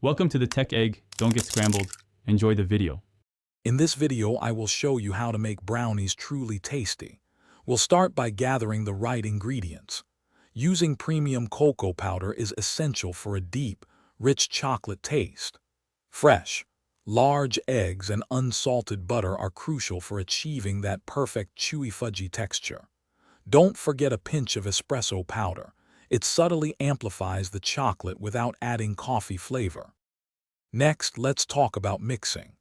Welcome to the Tech Egg. Don't get scrambled. Enjoy the video. In this video, I will show you how to make brownies truly tasty. We'll start by gathering the right ingredients. Using premium cocoa powder is essential for a deep, rich chocolate taste. Fresh, large eggs and unsalted butter are crucial for achieving that perfect chewy fudgy texture. Don't forget a pinch of espresso powder. It subtly amplifies the chocolate without adding coffee flavor. Next, let's talk about mixing.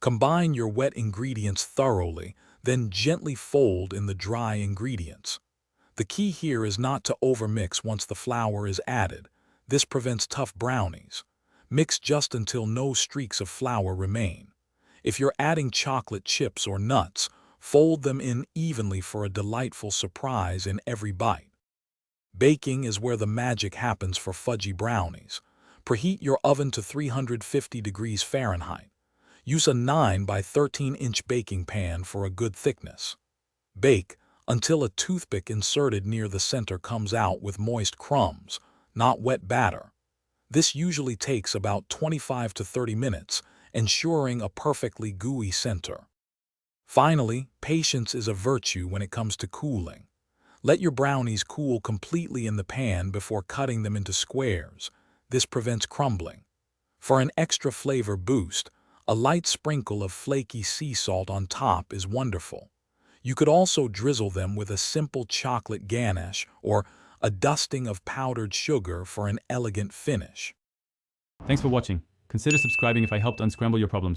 Combine your wet ingredients thoroughly, then gently fold in the dry ingredients. The key here is not to overmix once the flour is added. This prevents tough brownies. Mix just until no streaks of flour remain. If you're adding chocolate chips or nuts, fold them in evenly for a delightful surprise in every bite. Baking is where the magic happens for fudgy brownies. Preheat your oven to 350 degrees Fahrenheit. Use a 9 by 13-inch baking pan for a good thickness. Bake until a toothpick inserted near the center comes out with moist crumbs, not wet batter. This usually takes about 25 to 30 minutes, ensuring a perfectly gooey center. Finally, patience is a virtue when it comes to cooling. Let your brownies cool completely in the pan before cutting them into squares. This prevents crumbling. For an extra flavor boost, a light sprinkle of flaky sea salt on top is wonderful. You could also drizzle them with a simple chocolate ganache or a dusting of powdered sugar for an elegant finish. Thanks for watching. Consider subscribing if I helped unscramble your problems.